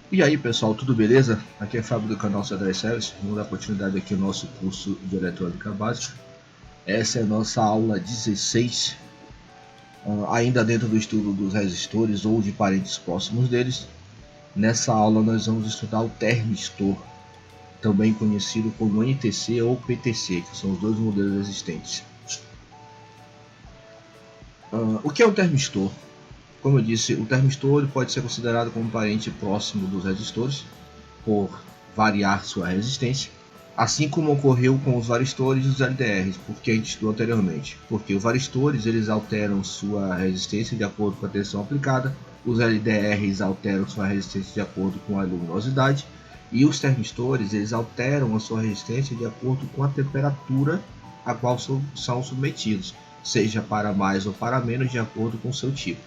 E aí pessoal, tudo beleza? Aqui é Fábio do canal Cedrai Service. Vamos dar continuidade aqui ao nosso curso de eletrônica básica. Essa é a nossa aula 16, ainda dentro do estudo dos resistores ou de parentes próximos deles. Nessa aula nós vamos estudar o termistor, também conhecido como NTC ou PTC, que são os dois modelos existentes. O que é um termistor? Como eu disse, o termistor ele pode ser considerado como um parente próximo dos resistores, por variar sua resistência, assim como ocorreu com os varistores e os LDRs, porque a gente estudou anteriormente. Porque os varistores eles alteram sua resistência de acordo com a tensão aplicada, os LDRs alteram sua resistência de acordo com a luminosidade, e os termistores eles alteram a sua resistência de acordo com a temperatura a qual são submetidos, seja para mais ou para menos de acordo com o seu tipo.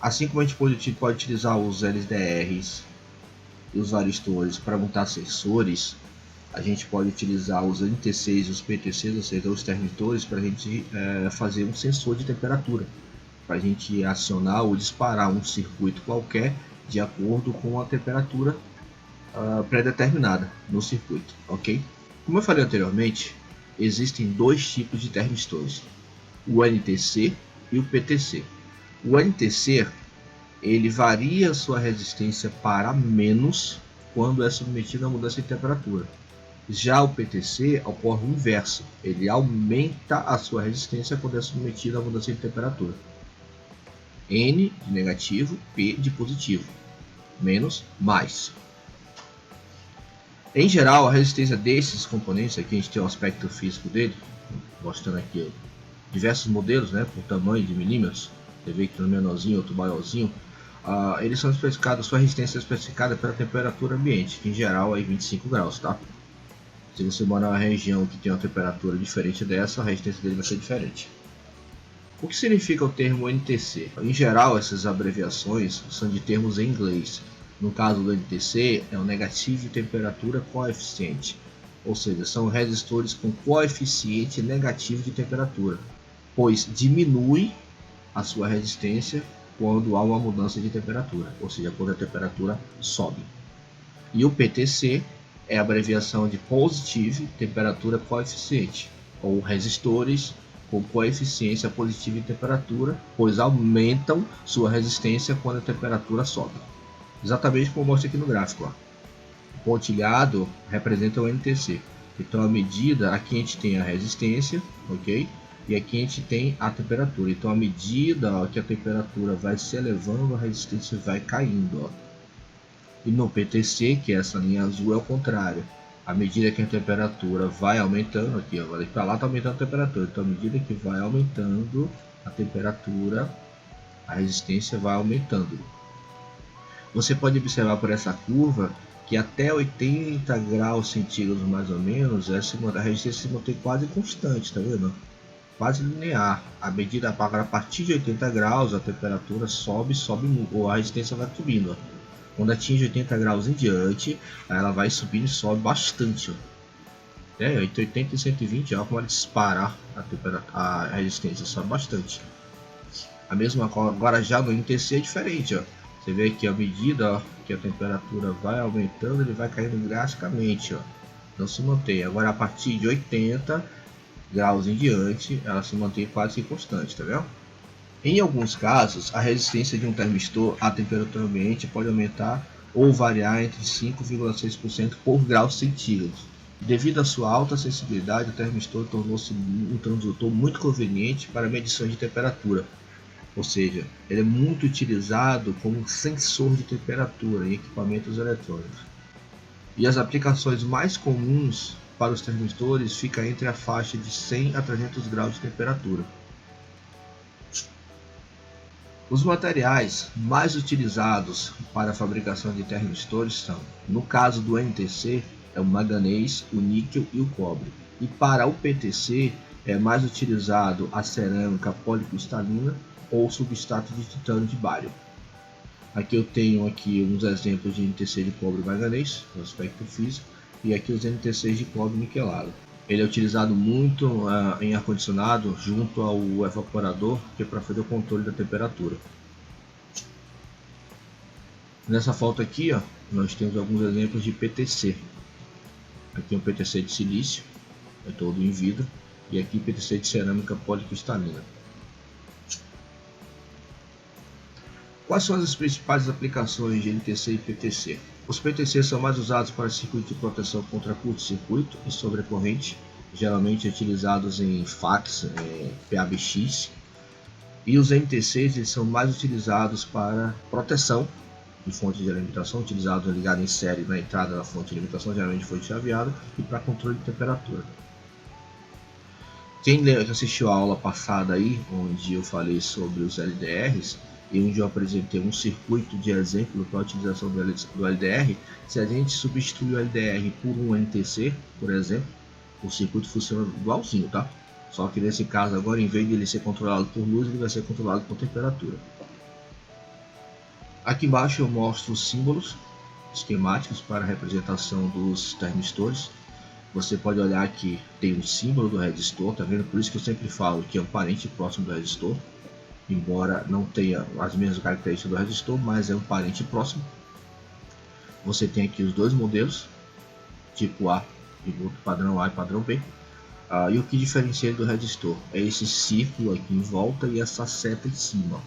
Assim como a gente pode utilizar os LDRs e os varistores para montar sensores, a gente pode utilizar os NTCs e os PTCs, ou seja, os termitores, para a gente fazer um sensor de temperatura, para a gente acionar ou disparar um circuito qualquer de acordo com a temperatura pré-determinada no circuito, ok? Como eu falei anteriormente, existem dois tipos de termistores, o NTC e o PTC. O NTC ele varia sua resistência para menos quando é submetido a mudança de temperatura. Já o PTC ocorre o inverso, ele aumenta a sua resistência quando é submetido a mudança de temperatura. N de negativo, P de positivo, menos, mais. Em geral, a resistência desses componentes, aqui a gente tem o aspecto físico dele, mostrando aqui diversos modelos, né, por tamanho de milímetros. Você vê que um menorzinho, outro maiorzinho. Eles são especificados, sua resistência é especificada pela temperatura ambiente, que em geral é 25 graus, tá? Se você mora numa região que tem uma temperatura diferente dessa, a resistência dele vai ser diferente. O que significa o termo NTC? Em geral, essas abreviações são de termos em inglês. No caso do NTC, é o Negative Temperature Coefficient, ou seja, são resistores com coeficiente negativo de temperatura, pois diminui a sua resistência quando há uma mudança de temperatura, ou seja, quando a temperatura sobe. E o PTC é a abreviação de Positive Temperature Coefficient, ou resistores com coeficiência positiva em temperatura, pois aumentam sua resistência quando a temperatura sobe. Exatamente como mostra aqui no gráfico. Ó. O pontilhado representa o NTC. Então a medida, aqui a gente tem a resistência, ok? E aqui a gente tem a temperatura. Então, à medida que a temperatura vai se elevando, a resistência vai caindo. Ó. E no PTC, que é essa linha azul, é o contrário. À medida que a temperatura vai aumentando, aqui, ó, daqui para lá está aumentando a temperatura. Então, à medida que vai aumentando a temperatura, a resistência vai aumentando. Você pode observar por essa curva que até 80 graus centígrados mais ou menos, a resistência se mantém quase constante, tá vendo? Quase linear. A medida agora a partir de 80 graus a temperatura sobe, ou a resistência vai subindo. Ó. Quando atinge 80 graus em diante, ela vai subindo e sobe bastante. Ó. Entre 80 e 120, ó, como ela dispara a resistência, sobe bastante. A mesma coisa agora já no NTC é diferente. Ó. Você vê que à medida que a temperatura vai aumentando, ele vai caindo drasticamente. Ó. Não se mantém. Agora a partir de 80 graus em diante, ela se mantém quase constante, tá vendo? Em alguns casos, a resistência de um termistor à temperatura ambiente pode aumentar ou variar entre 5,6% por grau centígrados. Devido à sua alta sensibilidade, o termistor tornou-se um transdutor muito conveniente para medições de temperatura, ou seja, ele é muito utilizado como sensor de temperatura em equipamentos eletrônicos. E as aplicações mais comuns para os termistores fica entre a faixa de 100 a 300 graus de temperatura. Os materiais mais utilizados para a fabricação de termistores são, no caso do NTC, é o manganês, o níquel e o cobre. E para o PTC é mais utilizado a cerâmica policristalina ou substrato de titânio de bário. Aqui eu tenho uns exemplos de NTC de cobre e manganês, no aspecto físico, e aqui os NTCs de cobre niquelado. Ele é utilizado muito em ar-condicionado junto ao evaporador, que é para fazer o controle da temperatura. Nessa foto aqui, ó, nós temos alguns exemplos de PTC. Aqui um PTC de silício, é todo em vidro, e aqui PTC de cerâmica policristalina. Quais são as principais aplicações de NTC e PTC? Os PTC são mais usados para circuito de proteção contra curto-circuito e sobrecorrente, geralmente utilizados em fax, PABX, e os NTCs eles são mais utilizados para proteção de fonte de alimentação, utilizado ligado em série na entrada da fonte de alimentação, geralmente foi chaveado, e para controle de temperatura. Quem assistiu a aula passada aí, onde eu falei sobre os LDRs, e onde eu apresentei um circuito de exemplo para a utilização do LDR, se a gente substituir o LDR por um NTC, por exemplo, o circuito funciona igualzinho, tá? Só que nesse caso agora, em vez de ele ser controlado por luz, ele vai ser controlado por temperatura. Aqui embaixo eu mostro os símbolos esquemáticos para a representação dos termistores. Você pode olhar que tem um símbolo do resistor, tá vendo? Por isso que eu sempre falo que é um parente próximo do resistor. Embora não tenha as mesmas características do resistor, mas é um parente próximo. Você tem aqui os dois modelos, tipo A e padrão A e padrão B. E o que diferencia do resistor é esse círculo aqui em volta e essa seta em cima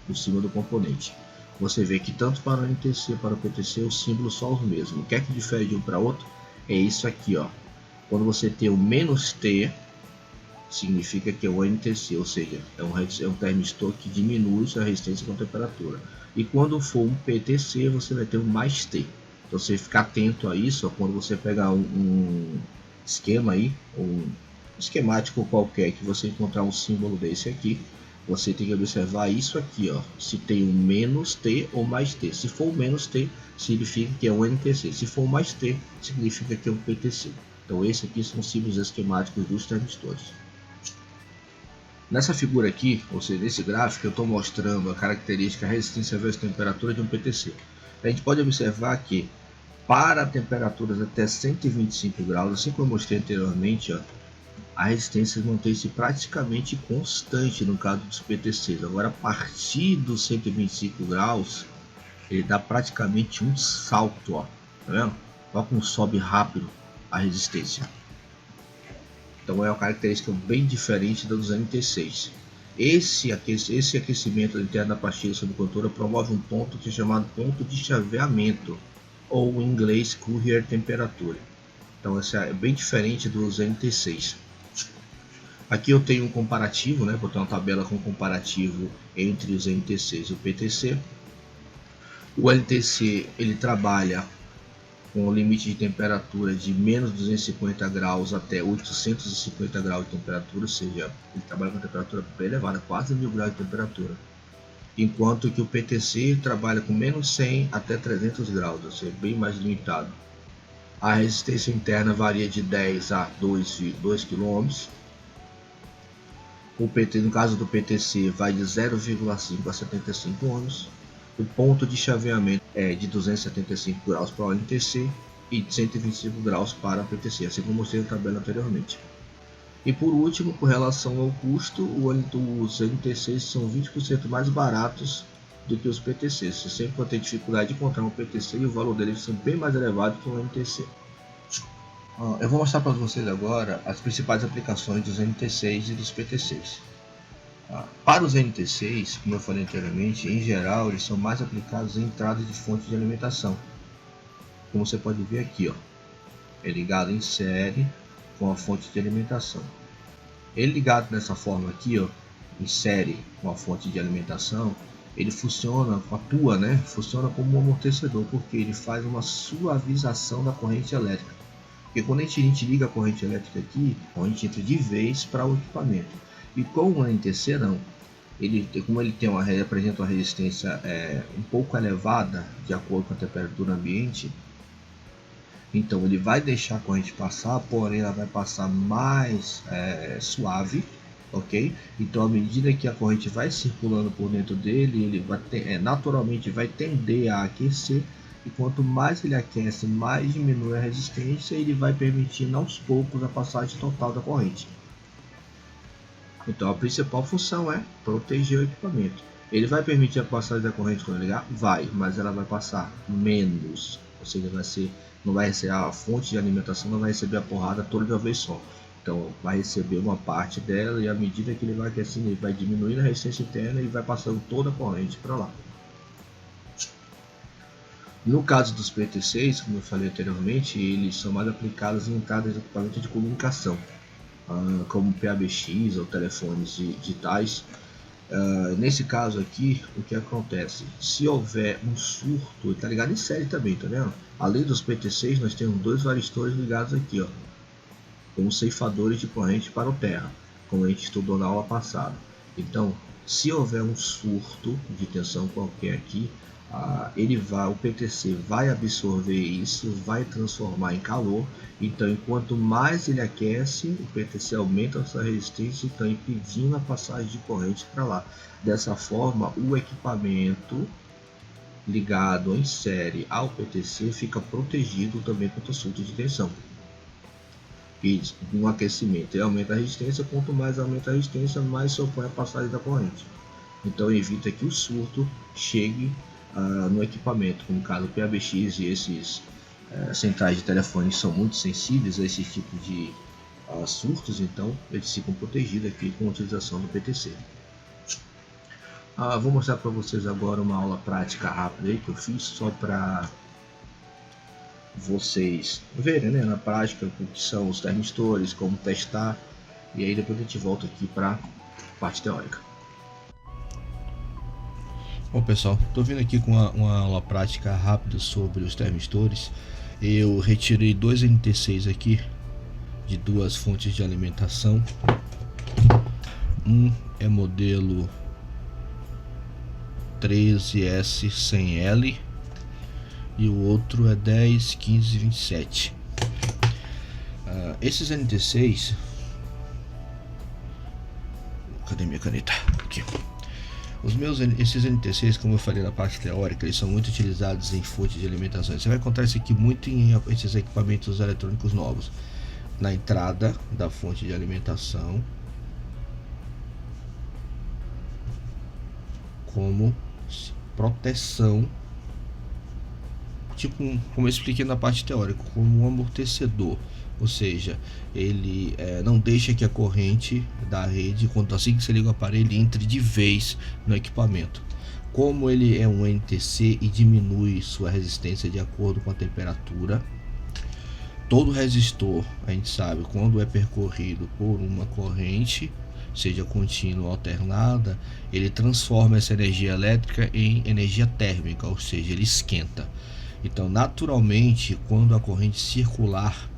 do componente. Você vê que tanto para o NTC para o PTC os símbolos são os mesmos. O que é que difere de um para outro? É isso aqui, ó. Quando você tem o "-T", significa que é o NTC, ou seja, é um termistor que diminui sua resistência com a temperatura. E quando for um PTC, você vai ter um "+T". Então você fica atento a isso, ó, quando você pegar um esquema aí, um esquemático qualquer, que você encontrar um símbolo desse aqui, você tem que observar isso aqui, ó, se tem um "-T" ou "+T". Se for o "-T", significa que é um NTC. Se for o "+T", significa que é um PTC. Então esses aqui são os símbolos esquemáticos dos termistores. Nessa figura aqui, ou seja, nesse gráfico, eu estou mostrando a característica resistência versus temperatura de um PTC. A gente pode observar que para temperaturas até 125 graus, assim como eu mostrei anteriormente, ó, a resistência mantém-se praticamente constante no caso dos PTCs. Agora, a partir dos 125 graus, ele dá praticamente um salto, ó, tá vendo? Olha como sobe rápido a resistência. Então é uma característica bem diferente da dos NT6. Esse aquecimento interno da pastilha subcondutora promove um ponto que é chamado ponto de chaveamento, ou em inglês Courier Temperature. Então esse é bem diferente dos NT6. Aqui eu tenho um comparativo, né? Vou ter uma tabela com comparativo entre os NT6 e o PTC. O NTC ele trabalha com o limite de temperatura de menos 250 graus até 850 graus de temperatura, ou seja, ele trabalha com temperatura bem elevada, quase 1000 graus de temperatura. Enquanto que o PTC trabalha com menos 100 até 300 graus, ou seja, bem mais limitado. A resistência interna varia de 10 a 2 km. No caso do PTC, vai de 0,5 a 75 ohms. O ponto de chaveamento é de 275 graus para o NTC e de 125 graus para o PTC, assim como mostrei na tabela anteriormente. E por último, com relação ao custo, os NTCs são 20% mais baratos do que os PTCs. Você sempre vai ter dificuldade de encontrar um PTC e o valor deles são bem mais elevado que um NTC. Eu vou mostrar para vocês agora as principais aplicações dos NT6 e dos PTCs. Para os NT6, como eu falei anteriormente, em geral eles são mais aplicados em entradas de fonte de alimentação. Como você pode ver aqui, ó, é ligado em série com a fonte de alimentação. Ele ligado dessa forma aqui, ó, em série com a fonte de alimentação, ele funciona como um amortecedor, porque ele faz uma suavização da corrente elétrica. Porque quando a gente liga a corrente elétrica aqui, a gente entra de vez para o equipamento. E com o NTC não, como ele apresenta uma resistência um pouco elevada, de acordo com a temperatura ambiente, então ele vai deixar a corrente passar, porém ela vai passar mais suave, ok? Então à medida que a corrente vai circulando por dentro dele, ele naturalmente vai tender a aquecer, e quanto mais ele aquece, mais diminui a resistência, e ele vai permitindo aos poucos a passagem total da corrente. Então a principal função é proteger o equipamento. Ele vai permitir a passagem da corrente quando ligar? Vai, mas ela vai passar menos, ou seja, não vai receber a fonte de alimentação, não vai receber a porrada toda de uma vez só. Então vai receber uma parte dela e à medida que ele vai aquecendo, ele vai diminuindo a resistência interna e vai passando toda a corrente para lá. No caso dos PTCs, como eu falei anteriormente, eles são mais aplicados em entradas de equipamento de comunicação, como PABX ou telefones digitais. Nesse caso aqui, o que acontece? Se houver um surto, está ligado em série também, tá vendo? Além dos PTCs, nós temos dois varistores ligados aqui, ó, como ceifadores de corrente para o terra, como a gente estudou na aula passada. Então, se houver um surto de tensão qualquer aqui, o PTC vai absorver isso, vai transformar em calor. Então, enquanto mais ele aquece, o PTC aumenta a sua resistência, então impedindo a passagem de corrente para lá. Dessa forma, o equipamento ligado em série ao PTC fica protegido também contra surtos de tensão. E no aquecimento ele aumenta a resistência, quanto mais aumenta a resistência, mais se opõe a passagem da corrente. Então evita que o surto chegue no equipamento. No caso, o PABX e esses centrais de telefone são muito sensíveis a esse tipo de surtos, então eles ficam protegidos aqui com a utilização do PTC. Vou mostrar para vocês agora uma aula prática rápida aí que eu fiz, só para vocês verem, né, na prática o que são os termistores, como testar, e aí depois a gente volta aqui para a parte teórica. Bom pessoal, estou vindo aqui com uma aula prática rápida sobre os termistores. Eu retirei dois NT6 aqui de duas fontes de alimentação. Um é modelo 13S100L e o outro é 101527. Esses NT6, cadê minha caneta? Aqui. Esses NT6, como eu falei na parte teórica, eles são muito utilizados em fontes de alimentação. Você vai encontrar isso aqui muito em esses equipamentos eletrônicos novos, na entrada da fonte de alimentação, como proteção, tipo como eu expliquei na parte teórica, como um amortecedor. Ou seja, ele não deixa que a corrente da rede, quando assim que você liga o aparelho, entre de vez no equipamento. Como ele é um NTC e diminui sua resistência de acordo com a temperatura, todo resistor, a gente sabe, quando é percorrido por uma corrente, seja contínua ou alternada, ele transforma essa energia elétrica em energia térmica, ou seja, ele esquenta. Então, naturalmente, quando a corrente circular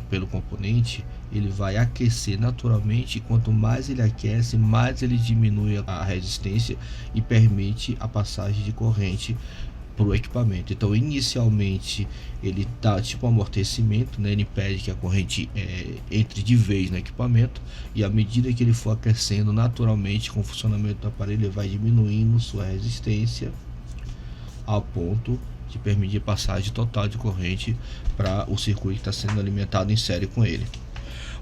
pelo componente, ele vai aquecer naturalmente, e quanto mais ele aquece, mais ele diminui a resistência e permite a passagem de corrente para o equipamento. Então, inicialmente, ele dá tipo um amortecimento, né? Ele impede que a corrente entre de vez no equipamento, e à medida que ele for aquecendo naturalmente com o funcionamento do aparelho, ele vai diminuindo sua resistência ao ponto de permitir passagem total de corrente para o circuito que está sendo alimentado em série com ele.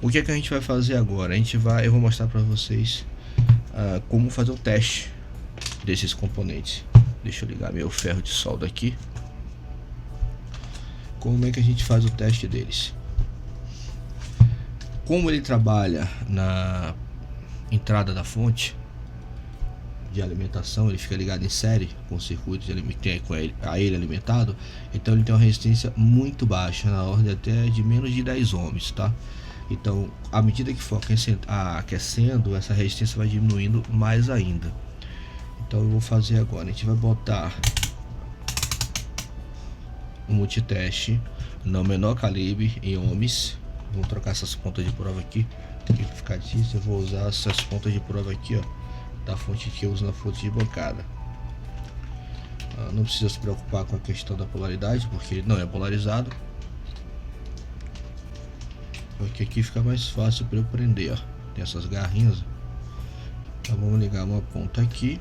O que é que a gente vai fazer agora? Eu vou mostrar para vocês como fazer o teste desses componentes. Deixa eu ligar meu ferro de solda aqui. Como é que a gente faz o teste deles? Como ele trabalha na entrada da fonte de alimentação, ele fica ligado em série com o circuito com ele alimentado, então ele tem uma resistência muito baixa, na ordem até de menos de 10 ohms, tá? Então, à medida que for aquecendo, essa resistência vai diminuindo mais ainda. Então eu vou fazer agora, a gente vai botar um multiteste no menor calibre em ohms. Vou trocar essas pontas de prova aqui, tem que ficar disso. Eu vou usar essas pontas de prova aqui, ó, da fonte que eu uso na fonte de bancada. Não precisa se preocupar com a questão da polaridade, porque ele não é polarizado. Porque aqui fica mais fácil para eu prender, ó. Tem essas garrinhas. Então vamos ligar uma ponta aqui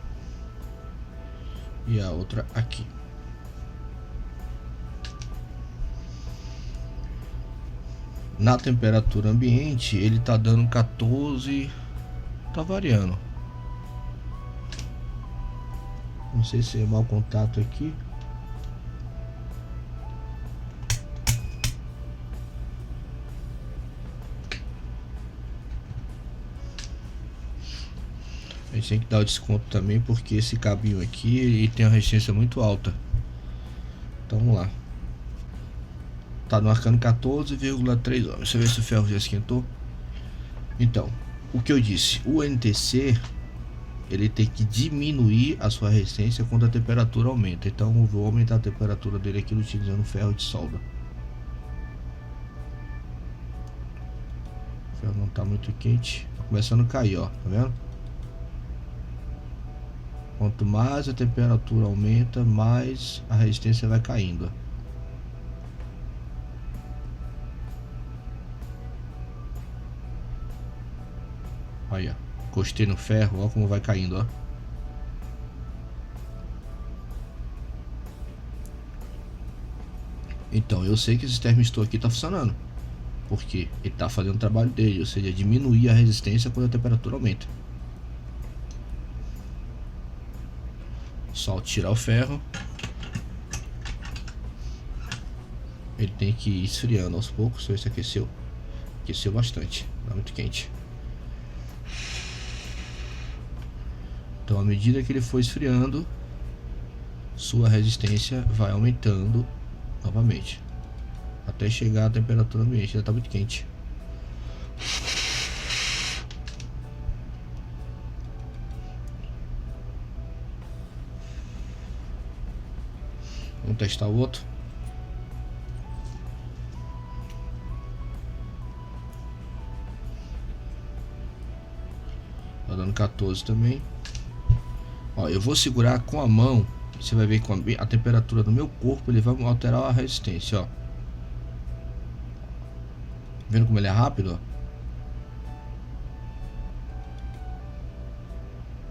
e a outra aqui. Na temperatura ambiente ele tá dando 14, tá variando. Não sei se é mau contato aqui. gente tem que dar o desconto também, porque esse cabinho aqui ele tem uma resistência muito alta. Então vamos lá. Tá marcando 14,3 ohms. Deixa eu ver se o ferro já esquentou. Então, o que eu disse, o NTC ele tem que diminuir a sua resistência quando a temperatura aumenta. Então eu vou aumentar a temperatura dele aqui utilizando ferro de solda. O ferro não tá muito quente, tá começando a cair, ó, tá vendo? Quanto mais a temperatura aumenta, mais a resistência vai caindo. Aí, ó. Encostei no ferro, ó como vai caindo, ó. Então, eu sei que esse termistor aqui tá funcionando. Porque ele tá fazendo o trabalho dele, ou seja, diminuir a resistência quando a temperatura aumenta. Só tirar o ferro. Ele tem que ir esfriando aos poucos. Deixa eu ver se aqueceu. Aqueceu bastante, tá muito quente. Então, à medida que ele for esfriando, sua resistência vai aumentando novamente, até chegar à temperatura ambiente. Já está muito quente. Vamos testar o outro. Tá dando 14 também. Ó, eu vou segurar com a mão. Você vai ver com a temperatura do meu corpo, ele vai alterar a resistência, ó. Vendo como ele é rápido, ó.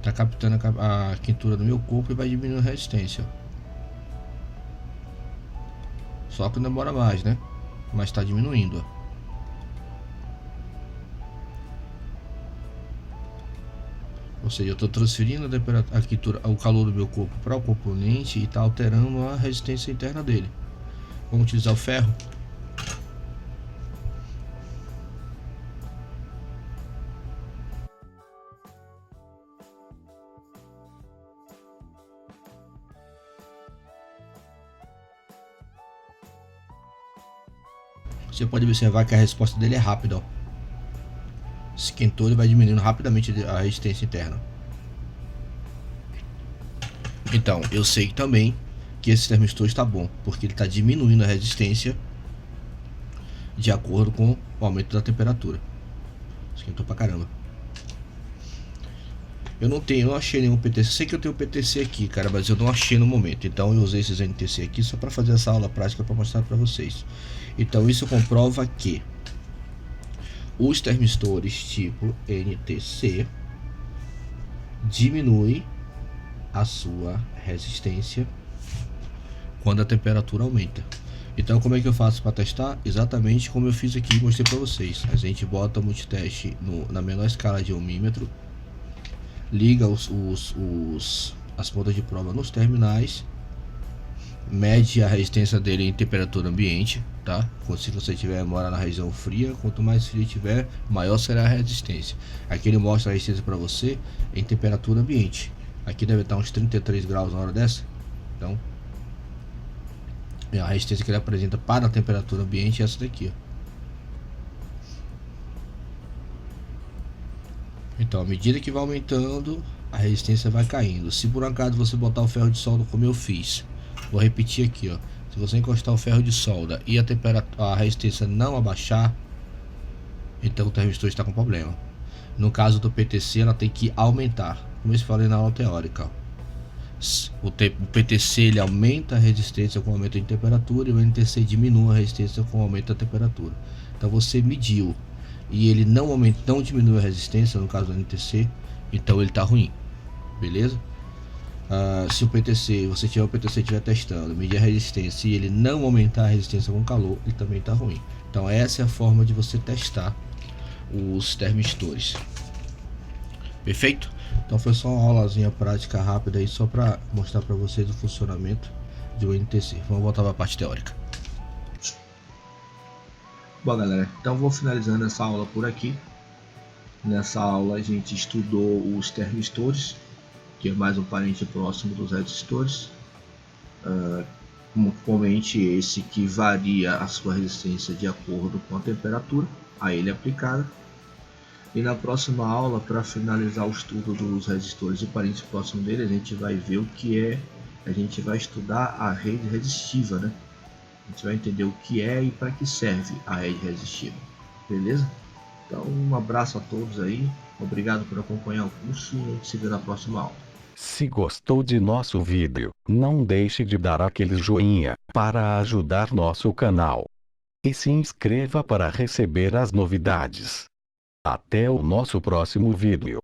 Tá captando a quentura do meu corpo e vai diminuindo a resistência, ó. Só que demora mais, né? Mas tá diminuindo, ó. Ou seja, eu estou transferindo a quentura, o calor do meu corpo para o componente e está alterando a resistência interna dele. Vamos utilizar o ferro. Você pode observar que a resposta dele é rápida, ó. Esquentou, ele vai diminuindo rapidamente a resistência interna. Então, eu sei também que esse termistor está bom, porque ele está diminuindo a resistência de acordo com o aumento da temperatura. Esquentou pra caramba. Eu não achei nenhum PTC. Sei que eu tenho PTC aqui, cara, mas eu não achei no momento. Então eu usei esses NTC aqui só para fazer essa aula prática para mostrar para vocês. Então isso comprova que os termistores tipo NTC diminui a sua resistência quando a temperatura aumenta. Então como é que eu faço para testar? Exatamente como eu fiz aqui e mostrei para vocês. A gente bota o multiteste na menor escala de ohmímetro, liga as pontas de prova nos terminais, mede a resistência dele em temperatura ambiente, tá? Se você tiver mora na região fria, quanto mais frio tiver, maior será a resistência. Aqui ele mostra a resistência para você em temperatura ambiente. Aqui deve estar uns 33 graus na hora dessa. Então, a resistência que ele apresenta para a temperatura ambiente é essa daqui, ó. Então, à medida que vai aumentando, a resistência vai caindo. Se por acaso você botar o ferro de solda como eu fiz, vou repetir aqui, ó. Se você encostar o ferro de solda e a resistência não abaixar, então o termistor está com problema. No caso do PTC, ela tem que aumentar, como eu falei na aula teórica, ó. O PTC ele aumenta a resistência com o aumento de temperatura e o NTC diminui a resistência com o aumento da temperatura. Então você mediu e ele não diminui a resistência, no caso do NTC, então ele está ruim, beleza? Se o PTC, você tiver o PTC estiver testando, medir a resistência e ele não aumentar a resistência com calor, ele também está ruim. Então essa é a forma de você testar os termistores. Perfeito? Então foi só uma aulazinha prática rápida aí, só para mostrar para vocês o funcionamento do NTC. Vamos voltar para a parte teórica. Bom, galera, então vou finalizando essa aula por aqui. Nessa aula a gente estudou os termistores, que é mais um parente próximo dos resistores. Comumente esse que varia a sua resistência de acordo com a temperatura a ele aplicada. E na próxima aula, para finalizar o estudo dos resistores e parentes próximos dele, a gente vai ver o que é, a gente vai estudar a rede resistiva, né? A gente vai entender o que é e para que serve a rede resistiva, beleza? Então, um abraço a todos aí, obrigado por acompanhar o curso e a gente se vê na próxima aula. Se gostou de nosso vídeo, não deixe de dar aquele joinha para ajudar nosso canal. E se inscreva para receber as novidades. Até o nosso próximo vídeo.